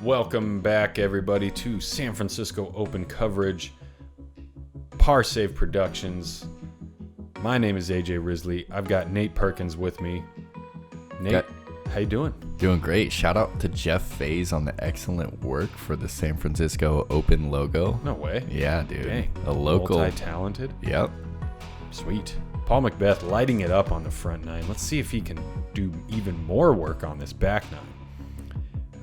Welcome back, everybody, to San Francisco Open coverage, Par Save Productions. My name is AJ Risley. I've got Nate Perkins with me. Nate, how you doing? Doing great. Shout out to Jeff Faze on the excellent work for the San Francisco Open logo. No way. Yeah, dude. Dang. A local. Multi-talented. Yep. Sweet. Paul McBeth lighting it up on the front nine. Let's see if he can do even more work on this back nine.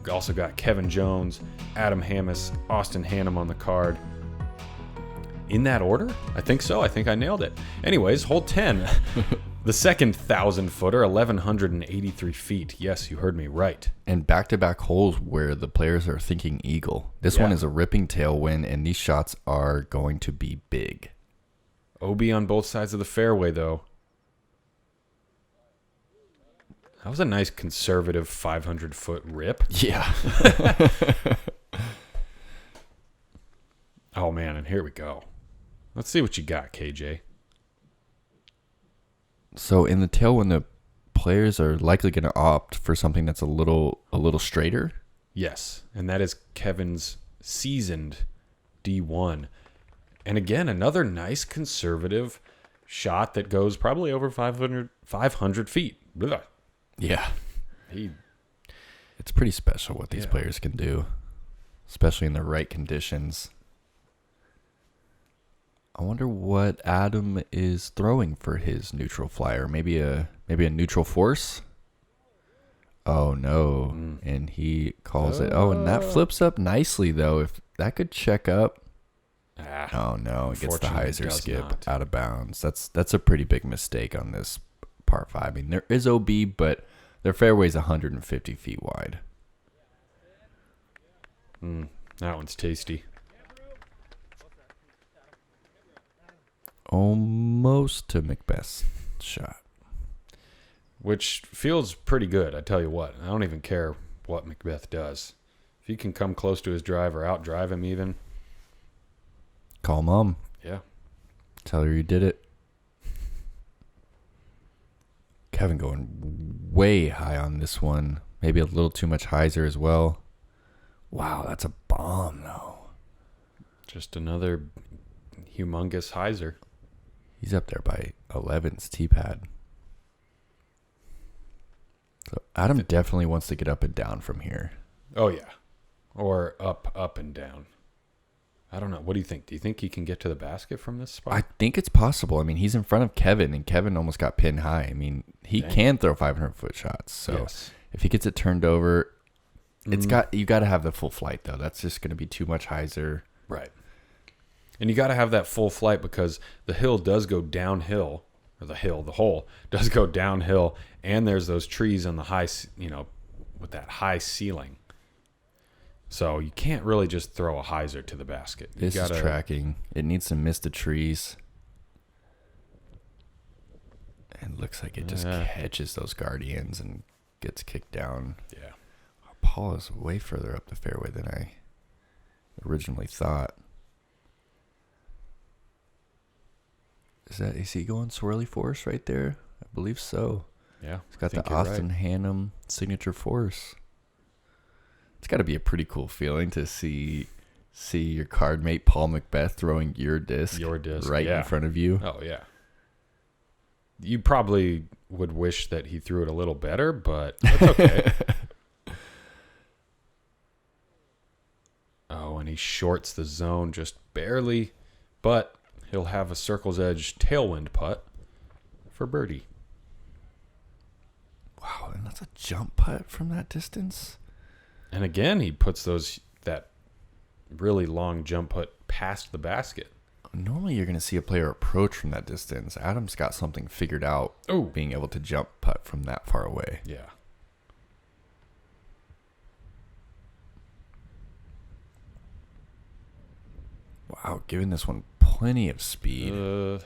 We also got Kevin Jones, Adam Hammis, Austin Hannum on the card. In that order? I think so. I think I nailed it. Anyways, hole 10. The second 1,000-footer, 1,183 feet. Yes, you heard me right. And back-to-back holes where the players are thinking eagle. This one is a ripping tailwind, and these shots are going to be big. OB on both sides of the fairway, though. That was a nice conservative 500-foot rip. Yeah. Oh, man, and here we go. Let's see what you got, KJ. So in the tailwind, the players are likely going to opt for something that's a little straighter. Yes, and that is Kevin's seasoned D1. And again, another nice conservative shot that goes probably over 500 feet. Blah. Yeah. It's pretty special what these players can do, especially in the right conditions. I wonder what Adam is throwing for his neutral flyer. Maybe a neutral force? Oh, no. And he calls it. Oh, and that flips up nicely, though. If that could check up. Oh, no. It gets the hyzer skip out of bounds. That's a pretty big mistake on this par 5. I mean, there is OB, but their fairway's 150 feet wide. That one's tasty. Almost to McBeth's shot. Which feels pretty good, I tell you what. I don't even care what McBeth does. If he can come close to his drive or outdrive him even. Call Mom. Yeah. Tell her you did it. Kevin going way high on this one. Maybe a little too much hyzer as well. Wow, that's a bomb, though. Just another humongous hyzer. He's up there by 11's T-pad. So Adam definitely wants to get up and down from here. Oh, yeah. Or up and down. I don't know. What do you think? Do you think he can get to the basket from this spot? I think it's possible. I mean, he's in front of Kevin, and Kevin almost got pinned high. I mean, he can throw 500-foot shots. So if he gets it turned over, you got to have the full flight, though. That's just going to be too much hyzer. Right. And you got to have that full flight because the hill does go downhill, or the hole does go downhill, and there's those trees on the high, with that high ceiling. So you can't really just throw a hyzer to the basket. This is tracking. It needs to miss the trees. And looks like it just catches those guardians and gets kicked down. Yeah. Paul is way further up the fairway than I originally thought. Is he going swirly force right there? I believe so. Yeah. He's got the Austin Hannum signature force. It's got to be a pretty cool feeling to see your card mate Paul McBeth throwing your disc right in front of you. Oh, yeah. You probably would wish that he threw it a little better, but that's okay. Oh, and he shorts the zone just barely, but he'll have a circle's edge tailwind putt for birdie. Wow, and that's a jump putt from that distance. And again, he puts that really long jump putt past the basket. Normally, you're going to see a player approach from that distance. Adam's got something figured out, being able to jump putt from that far away. Yeah. Wow, giving this one plenty of speed. The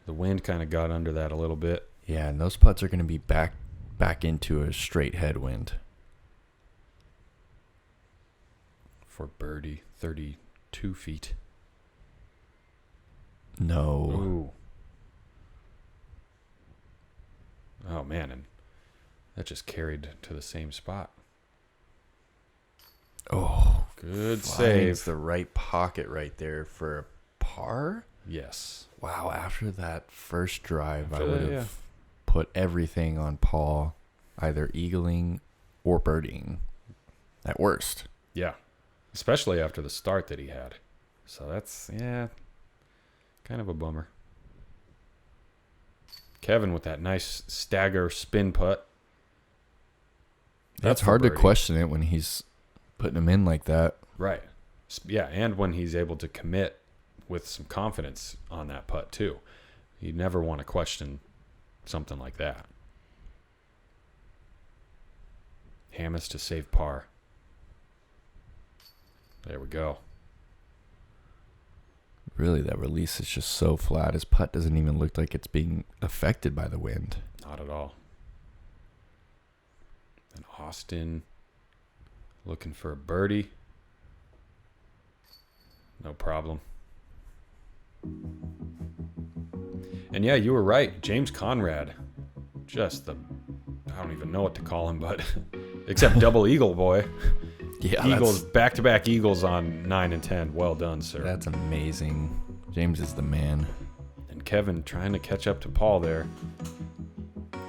wind kind of got under that a little bit. Yeah, and those putts are going to be back into a straight headwind. For birdie, 32 feet. No. Ooh. Oh, man, and that just carried to the same spot. Oh, good finds save. the right pocket right there for a par. Yes. Wow, after that first drive, I After would that, have put everything on Paul, either eagling or birdieing at worst. Yeah. Especially after the start that he had. So that's, kind of a bummer. Kevin with that nice stagger spin putt. That's the hard to birdie. question it when he's putting them in like that. Right. Yeah, and when he's able to commit with some confidence on that putt, too. You never want to question something like that. Hammis to save par. There we go. Really, that release is just so flat. His putt doesn't even look like it's being affected by the wind. Not at all. And Austin looking for a birdie. No problem. And yeah, you were right. James Conrad. Just I don't even know what to call him, but except double eagle boy. Yeah, Eagles, back-to-back Eagles on 9 and 10. Well done, sir. That's amazing. James is the man. And Kevin trying to catch up to Paul there.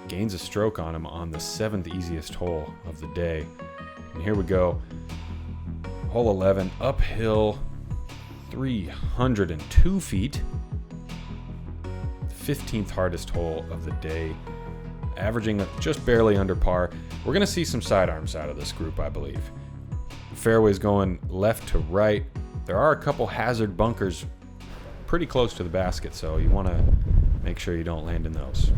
Gains a stroke on him on the 7th easiest hole of the day. And here we go. Hole 11, uphill, 302 feet. 15th hardest hole of the day. Averaging just barely under par. We're going to see some sidearms out of this group, I believe. Fairways going left to right. There are a couple hazard bunkers pretty close to the basket, so you want to make sure you don't land in those.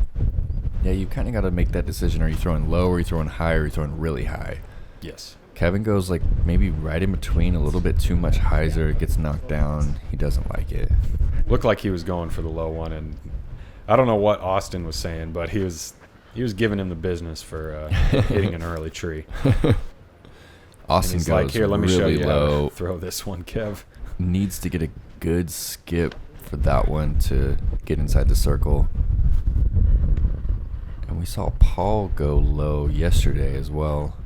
Yeah, you kind of got to make that decision. Are you throwing low, or are you throwing high, or are you throwing really high? Yes. Kevin goes like maybe right in between, a little bit too much hyzer. It gets knocked down. He doesn't like it. Looked like he was going for the low one, and I don't know what Austin was saying, but he was giving him the business for hitting an early tree. Austin he's goes like, here, let me really show you low. how to throw this one, Kev. Needs to get a good skip for that one to get inside the circle. And we saw Paul go low yesterday as well.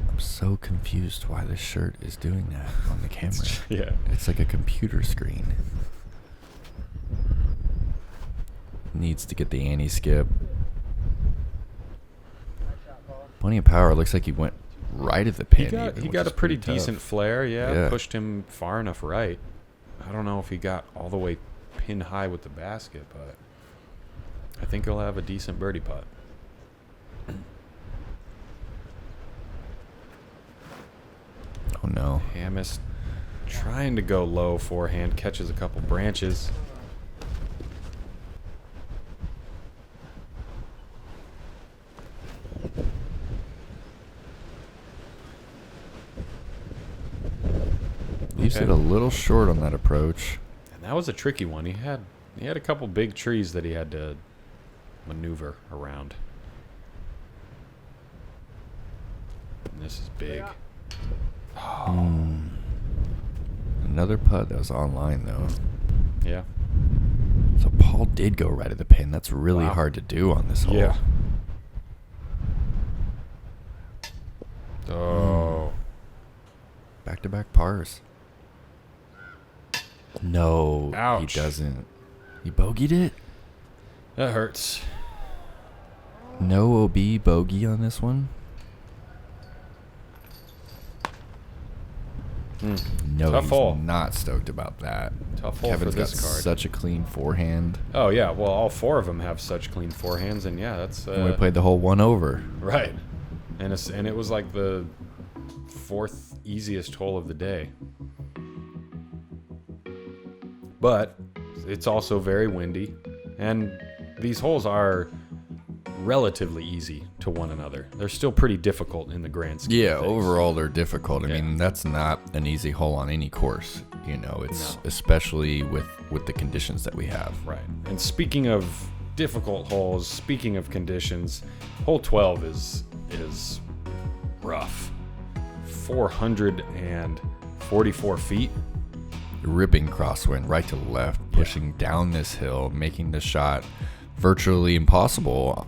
I'm so confused why this shirt is doing that on the camera. Yeah. It's like a computer screen. Needs to get the anti-skip. Plenty of power. Looks like he went right at the pin. He got a pretty decent tough. flare, Yeah. Pushed him far enough right. I don't know if he got all the way pin high with the basket, but I think he'll have a decent birdie putt. Oh no. Hammis trying to go low forehand, catches a couple branches. Leaves it a little short on that approach. And that was a tricky one. He had a couple big trees that he had to maneuver around. And this is big. Another putt that was online though. Yeah. So Paul did go right at the pin. That's really Wow. hard to do on this hole. Yeah. Oh. Back-to-back pars. No, Ouch. he doesn't. He bogeyed it? That hurts. No OB bogey on this one? No, Tough he's hole. not stoked about that. Tough hole Kevin's for this got card. such a clean forehand. Oh, yeah. Well, all four of them have such clean forehands, and yeah, that's... And we played the whole one over. Right. And it was like the fourth easiest hole of the day. But it's also very windy, and these holes are relatively easy to one another. They're still pretty difficult in the grand scheme Yeah, of things. overall they're difficult. I Yeah. mean, that's not an easy hole on any course. You know, it's especially with the conditions that we have. Right. And speaking of difficult holes, speaking of conditions, hole 12 is rough. 444 feet. Ripping crosswind right to left, pushing down this hill, making the shot virtually impossible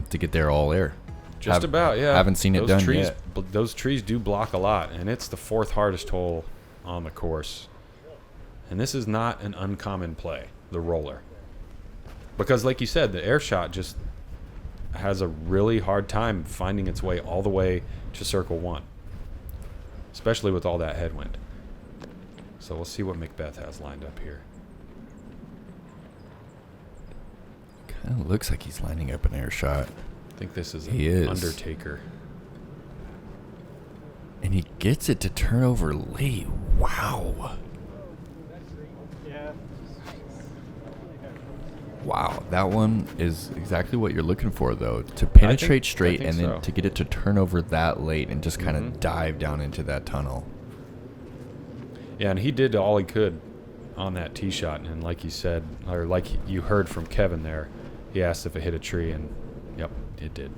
to get there all air. Just about, yeah. Haven't seen it done yet. Those trees do block a lot, and it's the 4th hardest hole on the course. And this is not an uncommon play, the roller. Because like you said, the air shot just has a really hard time finding its way all the way to circle 1. Especially with all that headwind. So we'll see what McBeth has lined up here. Kind of looks like he's lining up an air shot. I think this is an Undertaker. And he gets it to turn over late. Wow. Wow, that one is exactly what you're looking for, though. To penetrate straight and then to get it to turn over that late and just kind of dive down into that tunnel. Yeah, and he did all he could on that tee shot. And like you said, or like you heard from Kevin there, he asked if it hit a tree, and yep, it did.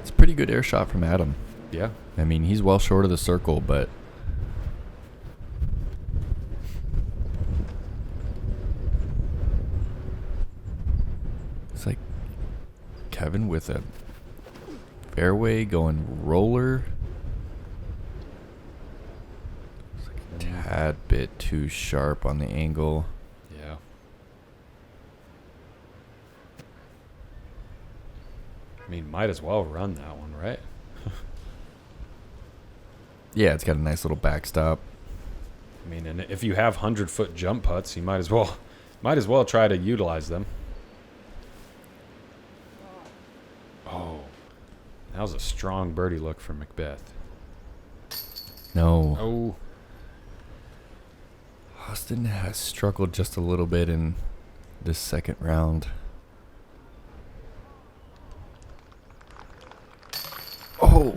It's a pretty good air shot from Adam. Yeah. I mean, he's well short of the circle, but... It's like Kevin with a fairway going roller. It's like a tad bit too sharp on the angle. Yeah. I mean, might as well run that one, right? Yeah, it's got a nice little backstop. I mean, and if you have 100-foot jump putts, you might as well try to utilize them. Oh, that was a strong birdie look for McBeth. No. Oh. Austin has struggled just a little bit in this second round. Oh.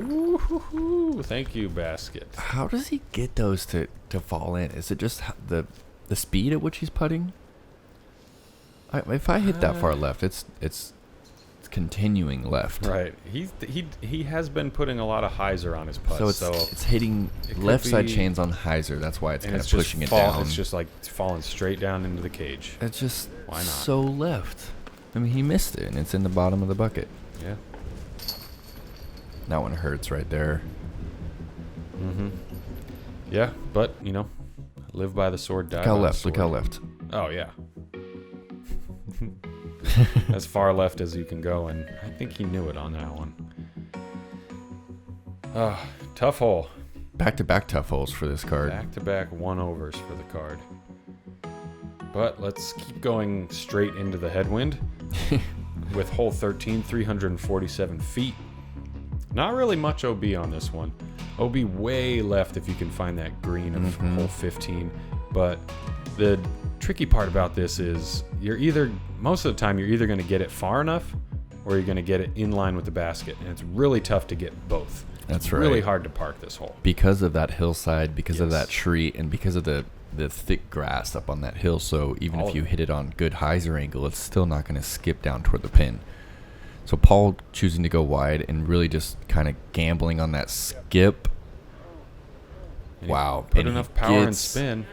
Ooh, thank you, basket. How does he get those to fall in? Is it just the speed at which he's putting? If I hit that far left, it's continuing left. Right. He has been putting a lot of hyzer on his putts. So it's hitting left side chains on hyzer. That's why it's kind of pushing it down. It's just like falling straight down into the cage. It's just why not? So left. I mean, he missed it, and it's in the bottom of the bucket. Yeah. That one hurts right there. Mm-hmm. Yeah, but, you know, live by the sword, die by the sword. Look how left. Oh, yeah. As far left as you can go, and I think he knew it on that one. Tough hole. Back-to-back tough holes for this card. Back-to-back one-overs for the card. But let's keep going straight into the headwind with hole 13, 347 feet. Not really much OB on this one. OB way left if you can find that green of hole 15. But the tricky part about this is most of the time you're either going to get it far enough or you're going to get it in line with the basket. And it's really tough to get both. That's it's right. Really hard to park this hole. Because of that hillside, because of that tree, and because of the thick grass up on that hill. So even if you hit it on good hyzer angle, it's still not going to skip down toward the pin. So Paul choosing to go wide and really just kind of gambling on that skip. Wow. Put enough power and spin.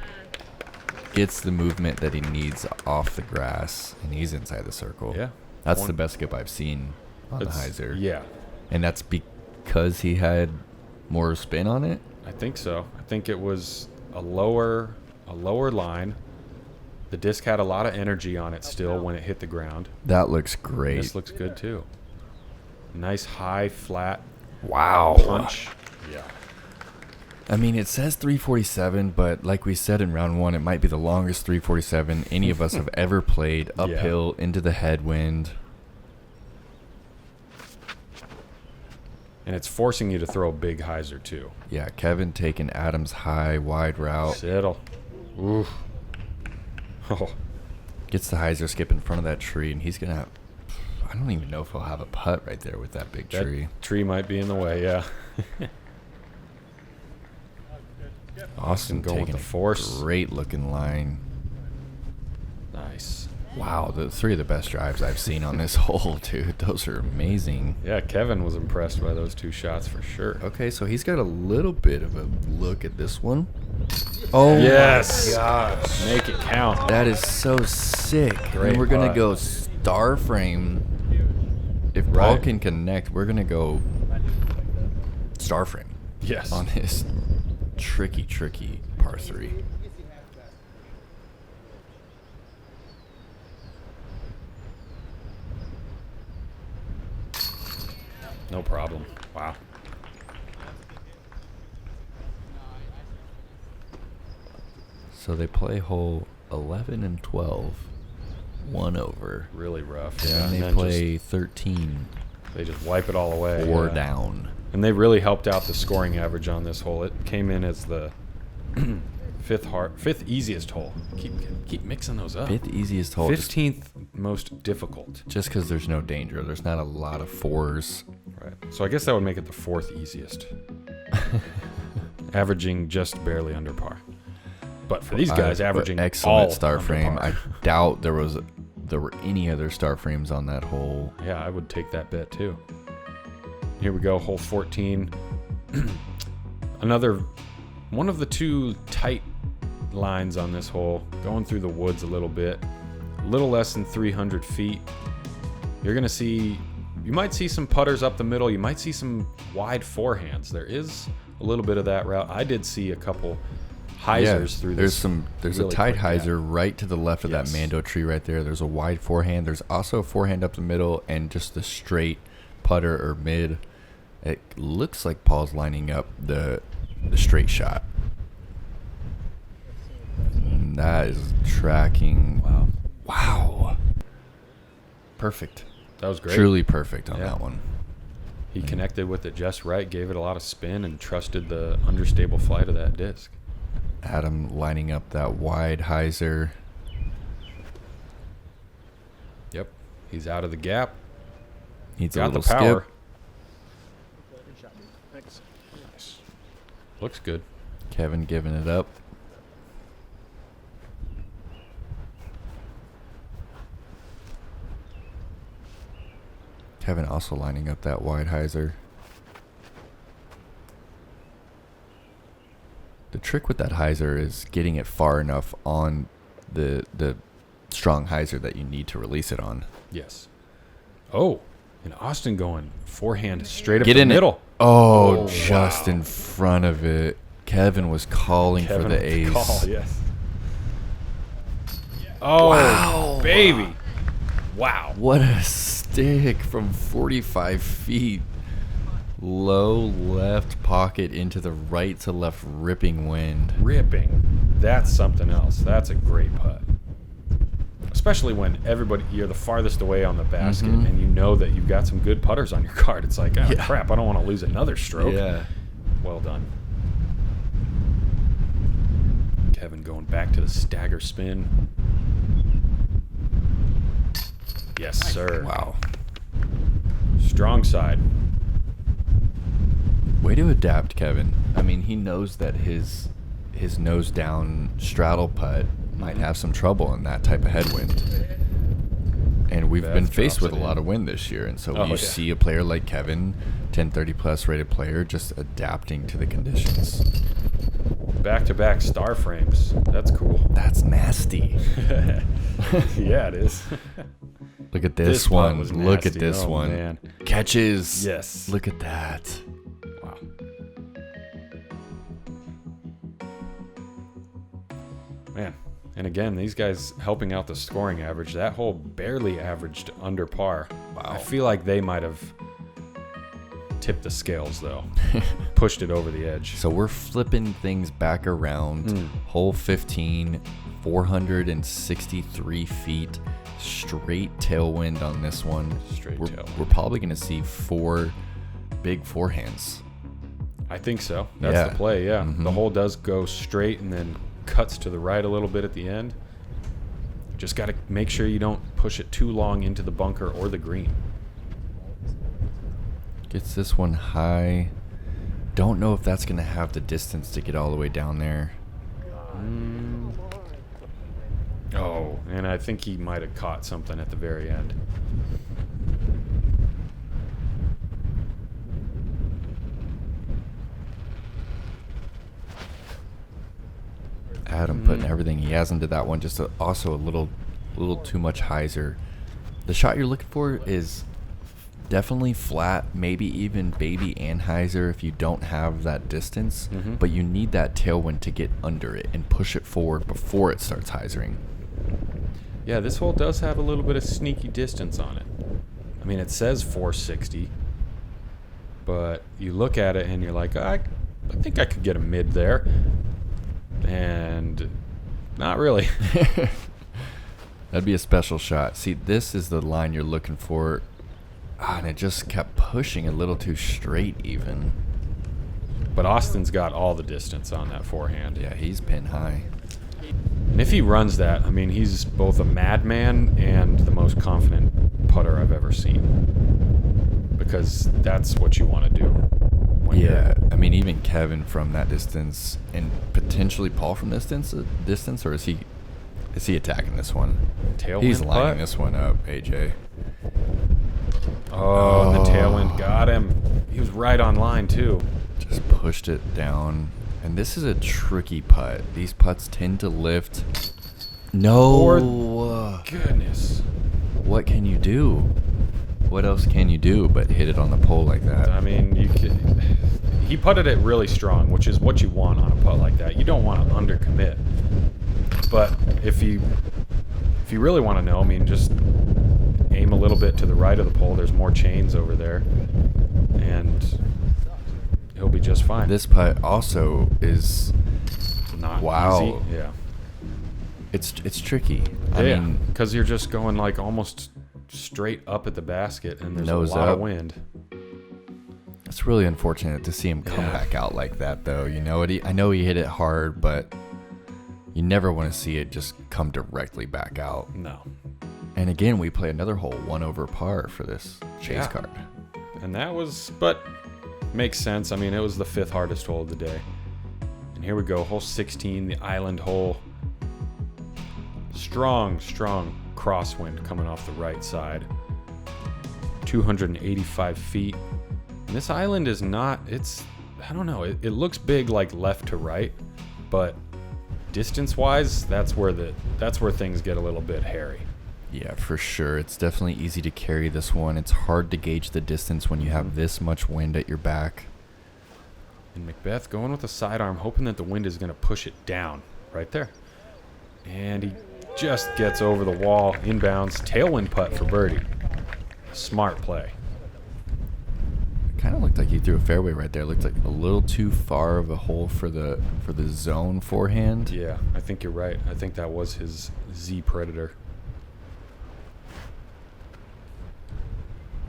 Gets the movement that he needs off the grass, and he's inside the circle. Yeah. That's the best skip I've seen on the hyzer. Yeah. And that's because he had more spin on it? I think so. I think it was a lower line. The disc had a lot of energy on it still when it hit the ground. That looks great. This looks good too. Nice high flat punch. Yeah. I mean, it says 347, but like we said in round one, it might be the longest 347 any of us have ever played uphill into the headwind. And it's forcing you to throw a big hyzer too. Yeah, Kevin taking Adam's high, wide route. Settle. Ooh. Oh. Gets the hyzer skip in front of that tree, and he's going to have... I don't even know if he'll have a putt right there with that big tree. That tree might be in the way, yeah. Austin going taking with the force. Great looking line. Nice. Wow, the three of the best drives I've seen on this hole, dude. Those are amazing. Yeah, Kevin was impressed by those two shots for sure. Okay, so he's got a little bit of a look at this one. Oh, yes. my gosh. Make it count. That is so sick. Great and we're going to putt. go star frame. If Paul can connect, we're gonna go star frame. Yes. On his tricky par 3. No problem. Wow. So they play hole 11 and 12, 1 over. Really rough. Yeah, and they play 13. They just wipe it all away. 4 down. And they really helped out the scoring average on this hole. It came in as the fifth easiest hole. Keep mixing those up. 5th easiest hole. 15th most difficult. Just because there's no danger. There's not a lot of 4s. Right. So I guess that would make it the 4th easiest. Averaging just barely under par. But for these guys, averaging excellent all star under frame. par. I doubt there were any other star frames on that hole. Yeah, I would take that bet too. Here we go, hole 14. Another one of the 2 tight lines on this hole, going through the woods a little bit. A little less than 300 feet. You're going to see, you might see some putters up the middle. You might see some wide forehands. There is a little bit of that route. I did see a couple hyzers through this. There's really a tight quick hyzer right to the left of that mando tree right there. There's a wide forehand. There's also a forehand up the middle and just the straight putter or mid. It looks like Paul's lining up the straight shot. And that is tracking. Wow. Perfect. That was great. Truly perfect on that one. He connected with it just right, gave it a lot of spin, and trusted the understable flight of that disc. Adam lining up that wide hyzer. Yep. He's out of the gap. Needs got a little the power. skip. Nice. Looks good. Kevin giving it up. Kevin also lining up that wide hyzer. The trick with that hyzer is getting it far enough on the strong hyzer that you need to release it on. Yes. Oh, and Austin going forehand straight up Get the in middle. Oh, just in front of it. Kevin was calling for the ace. Call, yes. Oh, wow, baby. Wow. What a stick from 45 feet. Low left pocket into the right to left ripping wind. Ripping. That's something else. That's a great putt. Especially when you're the farthest away on the basket and you know that you've got some good putters on your card. It's like, oh, crap, I don't want to lose another stroke. Yeah. Well done. Kevin going back to the stagger spin. Yes, sir. Wow. Strong side. Way to adapt, Kevin. I mean, he knows that his nose down straddle putt might have some trouble in that type of headwind. And we've been faced with a lot of wind this year. And so you see a player like Kevin, 1030 plus rated player, just adapting to the conditions. Back-to-back star frames. That's cool. That's nasty. Yeah, it is. Look at this one. Look at nasty. this one. Man. Catches. Yes. Look at that. Wow. Man. And again, these guys helping out the scoring average. That hole barely averaged under par. Wow. I feel like they might have tipped the scales, though. Pushed it over the edge. So we're flipping things back around. Hole 15, 463 feet. Straight tailwind on this one. We're probably going to see 4 big forehands. I think so. That's the play, yeah. The hole does go straight and then cuts to the right a little bit at the end. Just got to make sure you don't push it too long into the bunker or the green. Gets this one high. Don't know if that's going to have the distance to get all the way down there. Oh, and I think he might have caught something at the very end. Adam putting everything he has into that one. Just also a little too much hyzer. The shot you're looking for is definitely flat, maybe even baby anhyzer if you don't have that distance, but you need that tailwind to get under it and push it forward before it starts hyzering. Yeah, this hole does have a little bit of sneaky distance on it. I mean, it says 460, but you look at it and you're like, I think I could get a mid there. And not really. That'd be a special shot. See, this is the line you're looking for. And it just kept pushing a little too straight even. But Austin's got all the distance on that forehand. Yeah, he's pin high. And if he runs that, I mean, he's both a madman and the most confident putter I've ever seen. Because that's what you want to do. Yeah, I mean, even Kevin from that distance, and potentially Paul from this distance, or is he attacking this one? Tailwind He's lining putt? this one up, AJ. Oh, the tailwind got him. He was right on line, too. Just pushed it down. And this is a tricky putt. These putts tend to lift. No. Goodness. What can you do? What else can you do but hit it on the pole like that? I mean, he putted it really strong, which is what you want on a putt like that. You don't want to undercommit. But if you really want to know, I mean, just aim a little bit to the right of the pole. There's more chains over there, and he'll be just fine. This putt also is not easy. Yeah, it's tricky. I mean, because you're just going like almost straight up at the basket, and there's nose a lot up. of wind. It's really unfortunate to see him come back out like that, though. You know, I know he hit it hard, but you never want to see it just come directly back out. No. And again, we play another hole 1 over par for this chase card. And that was, but makes sense. I mean, it was the 5th hardest hole of the day. And here we go, hole 16, the island hole. Strong crosswind coming off the right side. 285 feet. And this island is not, I don't know, it looks big like left to right, but distance-wise, that's where things get a little bit hairy. Yeah, for sure. It's definitely easy to carry this one. It's hard to gauge the distance when you have this much wind at your back. And McBeth going with a sidearm, hoping that the wind is going to push it down right there. And he just gets over the wall, inbounds, tailwind putt for birdie. Smart play. It kind of looked like he threw a fairway right there. It looked like a little too far of a hole for the zone forehand. Yeah, I think you're right. I think that was his Z Predator.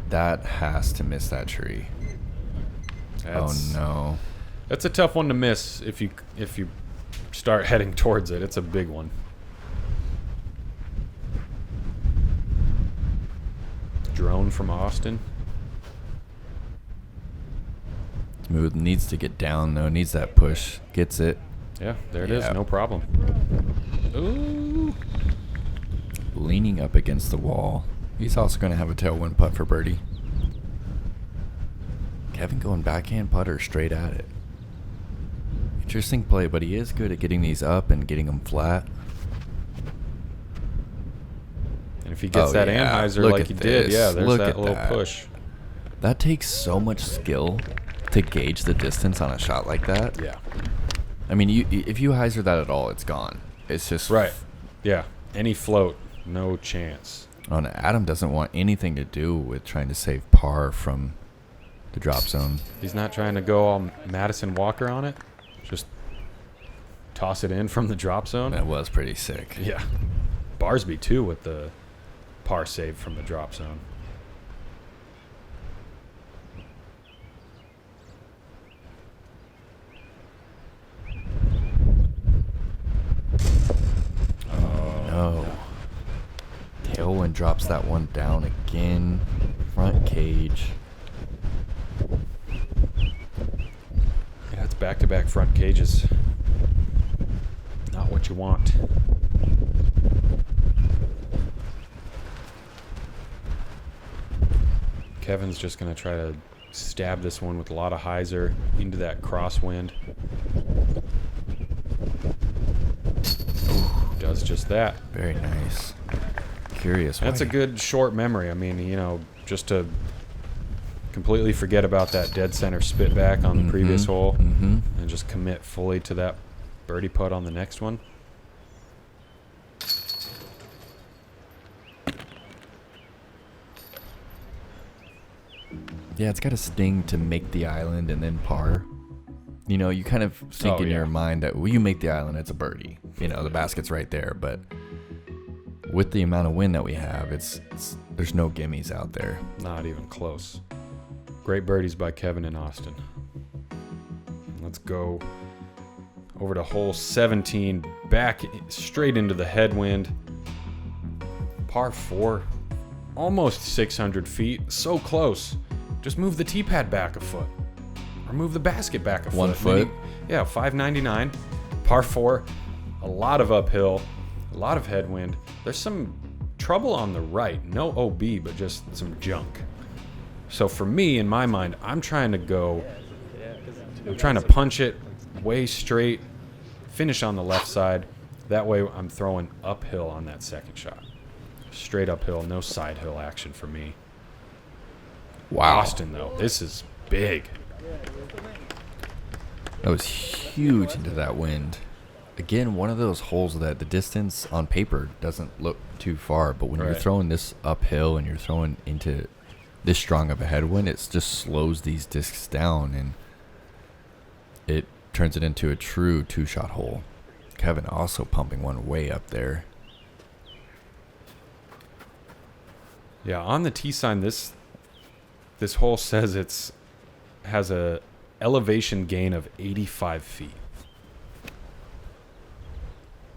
That has to miss that tree. Oh no. That's a tough one to miss if you start heading towards it. It's a big one. Drone from Austin. Smooth needs to get down though. Needs that push. Gets it. Yeah, there it is. No problem. Ooh. Leaning up against the wall. He's also going to have a tailwind putt for birdie. Kevin going backhand putter straight at it. Interesting play, but he is good at getting these up and getting them flat. And if he gets that anhyzer like he did, there's that little push. That takes so much skill to gauge the distance on a shot like that. Yeah. I mean, if you hyzer that at all, it's gone. It's just... Right. Yeah. Any float, no chance. Oh, no, Adam doesn't want anything to do with trying to save par from the drop zone. He's not trying to go all Madison Walker on it. Just toss it in from the drop zone. That was pretty sick. Yeah. Barsby, too, with the par save from the drop zone. Oh, no. Tailwind drops that one down again. Front cage. Yeah, it's back-to-back front cages. Not what you want. Kevin's just going to try to stab this one with a lot of hyzer into that crosswind. Ooh, does just that. Very nice. curious. That's why? a good short memory. I mean, you know, just to completely forget about that dead center spit back on the previous hole and just commit fully to that birdie putt on the next one. Yeah, it's got a sting to make the island and then par. You know, you kind of think in your mind that, well, you make the island, it's a birdie. You know, the basket's right there. But with the amount of wind that we have, there's no gimmies out there. Not even close. Great birdies by Kevin and Austin. Let's go over to hole 17, back straight into the headwind. Par 4, almost 600 feet, so close. Just move the tee pad back a foot. Or move the basket back a foot. 1 foot? Yeah, 599. Par 4, a lot of uphill, a lot of headwind. There's some trouble on the right. No OB, but just some junk. So for me, in my mind, I'm trying to punch it way straight, finish on the left side. That way I'm throwing uphill on that second shot. Straight uphill, no side hill action for me. Wow. Austin, though, this is big. That was huge into that wind. Again, one of those holes that the distance on paper doesn't look too far, but when you're throwing this uphill and you're throwing into this strong of a headwind, it just slows these discs down and it turns it into a true 2-shot hole. Kevin also pumping one way up there. Yeah, on the tee sign, this hole says has a elevation gain of 85 feet,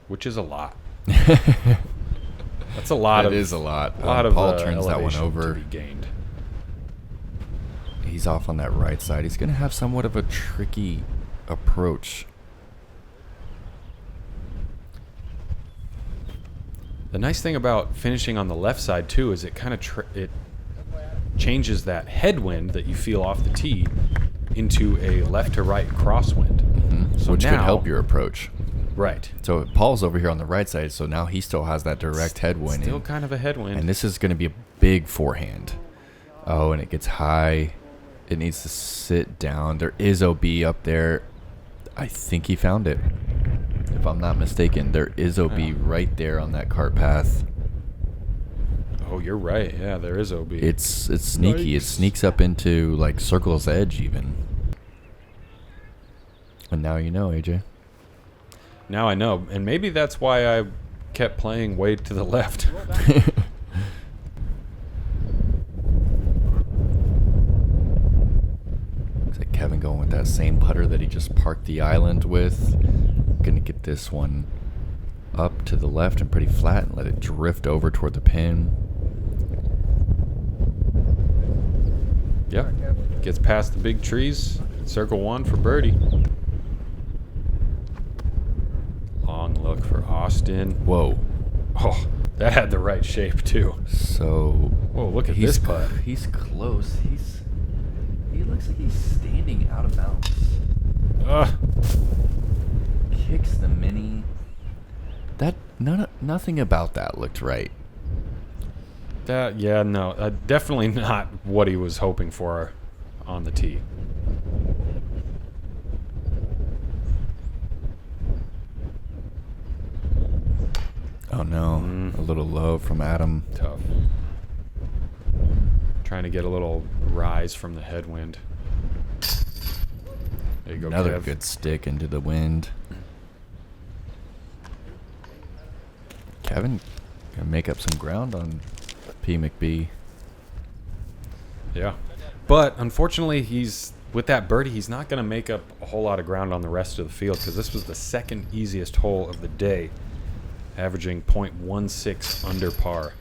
which is a lot. That's a lot. That is a lot. A lot of Paul turns that one over. To be gained. He's off on that right side. He's going to have somewhat of a tricky approach. The nice thing about finishing on the left side too is it kind of it changes that headwind that you feel off the tee into a left to right crosswind, so which could help your approach. Right. So Paul's over here on the right side, so now he still has that direct headwind. Still kind of a headwind. And this is going to be a big forehand. Oh, and it gets high. It needs to sit down. There is OB up there. I think he found it. If I'm not mistaken, there is OB right there on that cart path. Oh, you're right. Yeah, there is OB. It's sneaky. Yikes. It sneaks up into like circle's edge even. And now you know, AJ. Now I know, and maybe that's why I kept playing way to the left. Looks like Kevin going with that same putter that he just parked the island with. Gonna get this one up to the left and pretty flat and let it drift over toward the pin. Yeah, gets past the big trees. Circle 1 for birdie. Long look for Austin. Whoa. Oh, that had the right shape too. So, whoa, look at this putt. He's close. He looks like he's standing out of bounds. Kicks the mini. Nothing about that looked right. Definitely not what he was hoping for on the tee. Oh no, a little low from Adam. Tough. Trying to get a little rise from the headwind. There you go, Another Kev. good stick into the wind. Kevin gonna make up some ground on P. McBee. Yeah. But unfortunately, with that birdie, he's not going to make up a whole lot of ground on the rest of the field because this was the second easiest hole of the day, averaging .16 under par.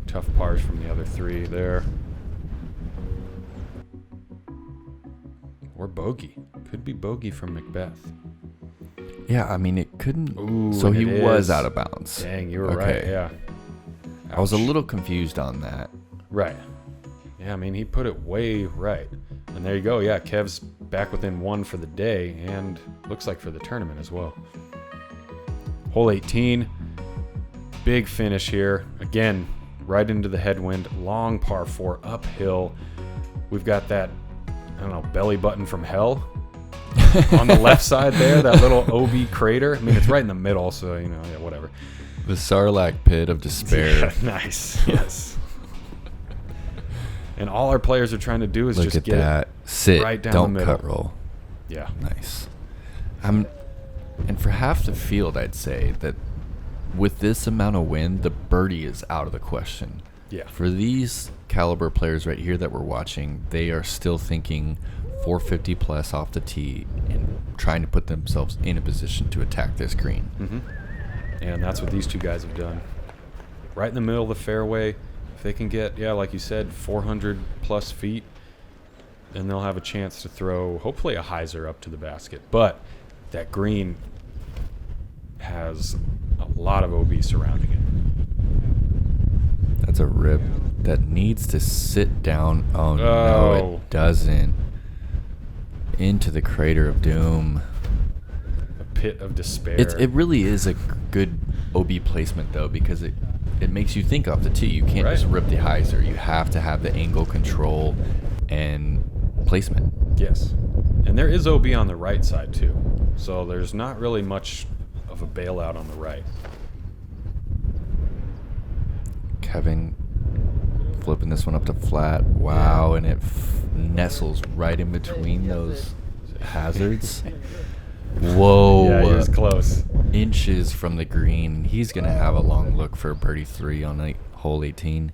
Tough pars from the other 3 there. Or bogey. Could be bogey from McBeth. Yeah, I mean, it couldn't. Ooh, so he was out of bounds. Dang, you were right, yeah. I was a little confused on that. Right. Yeah, I mean, he put it way right. And there you go. Yeah, Kev's back within 1 for the day, and looks like for the tournament as well. Hole 18. Big finish here. Again, right into the headwind. Long par 4 uphill. We've got that, I don't know, belly button from hell on the left side there. That little OB crater. I mean, it's right in the middle, so, you know, yeah, whatever. The Sarlacc pit of despair. Yeah, nice. Yes. And all our players are trying to do is Look just at get that. it Sit. right down Don't the middle. cut roll. Yeah. Nice. And for half the field, I'd say that with this amount of wind, the birdie is out of the question. Yeah. For these caliber players right here that we're watching, they are still thinking 450 plus off the tee and trying to put themselves in a position to attack this green. Mm-hmm. And that's what these two guys have done. Right in the middle of the fairway. If they can get, yeah, like you said, 400 plus feet, then they'll have a chance to throw, hopefully, a hyzer up to the basket. But that green has a lot of OB surrounding it. That's a rip that needs to sit down. Oh, no, it doesn't. Into the crater of doom. A pit of despair. It really is a good OB placement, though, because it makes you think off the tee. You can't just rip the hyzer. You have to have the angle control and placement. Yes. And there is OB on the right side, too. So there's not really much of a bailout on the right. Kevin flipping this one up to flat. Wow, and it nestles right in between those hazards. Whoa. Yeah, he was close. Inches from the green. He's going to have a long look for birdie 3 on hole 18.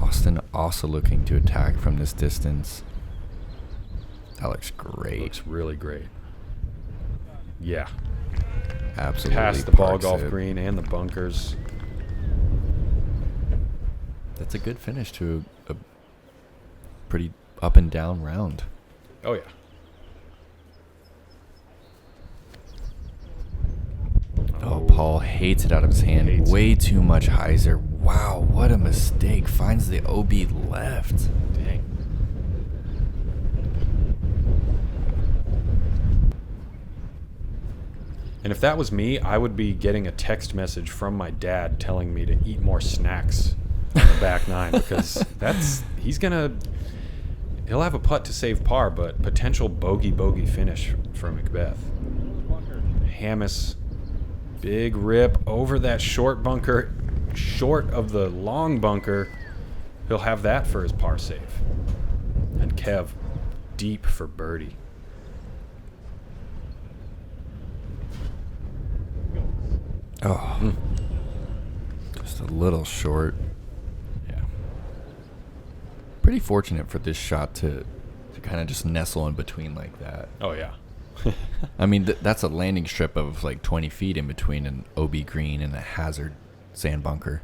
Austin also looking to attack from this distance. That looks great. Looks really great. Yeah. Absolutely. Past the ball parks golf it. green and the bunkers. That's a good finish to a pretty up and down round. Oh, yeah. Oh, Paul hates it out of his hand. Hates Way too much hyzer. Wow, what a mistake. Finds the OB left. Dang. And if that was me, I would be getting a text message from my dad telling me to eat more snacks on the back nine, because he'll have a putt to save par, but potential bogey finish for McBeth. Hammis, big rip over that short bunker, short of the long bunker. He'll have that for his par save. And Kev, deep for birdie. Oh, just a little short. Yeah. Pretty fortunate for this shot to kind of just nestle in between like that. Oh, yeah. I mean, that's a landing strip of like 20 feet in between an OB green and a hazard sand bunker.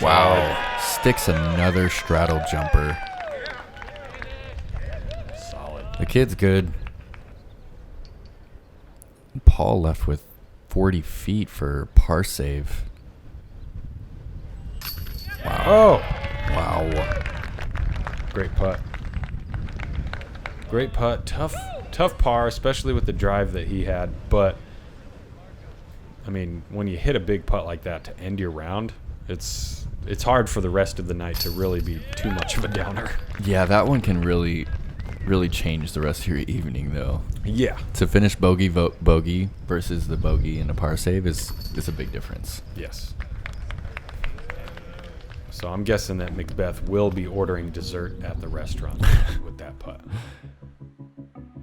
Wow. Sticks another straddle jumper. Solid. The kid's good. Paul left with 40 feet for par save. Wow. Oh! Wow. Great putt. Great putt. Tough par, especially with the drive that he had. But, I mean, when you hit a big putt like that to end your round, it's hard for the rest of the night to really be too much of a downer. Yeah, that one can really change the rest of your evening, though. Yeah. To finish bogey versus the bogey in a par save is a big difference. Yes. So I'm guessing that McBeth will be ordering dessert at the restaurant with that putt.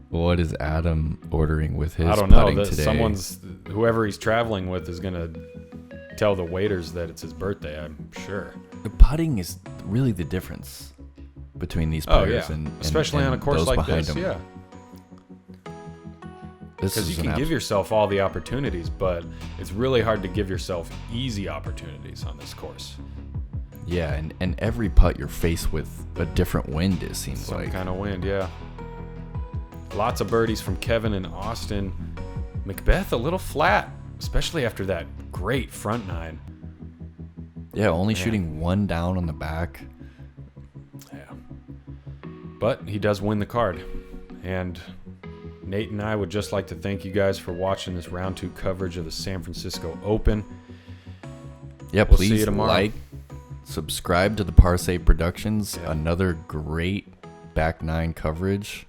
What is Adam ordering with his I don't know. putting today? Whoever he's traveling with is going to tell the waiters that it's his birthday, I'm sure. The putting is really the difference between these players and especially and on a course those like behind this, them. yeah. Because you can give yourself all the opportunities, but it's really hard to give yourself easy opportunities on this course. Yeah, and every putt you're faced with a different wind, it seems Some like. kind of wind, yeah. Lots of birdies from Kevin and Austin. McBeth a little flat, especially after that great front nine. Yeah, only shooting 1 down on the back. Yeah. But he does win the card. And Nate and I would just like to thank you guys for watching this round 2 coverage of the San Francisco Open. Yeah, We'll see please you tomorrow. like, subscribe to the Parsay Productions. Yeah. Another great back 9 coverage.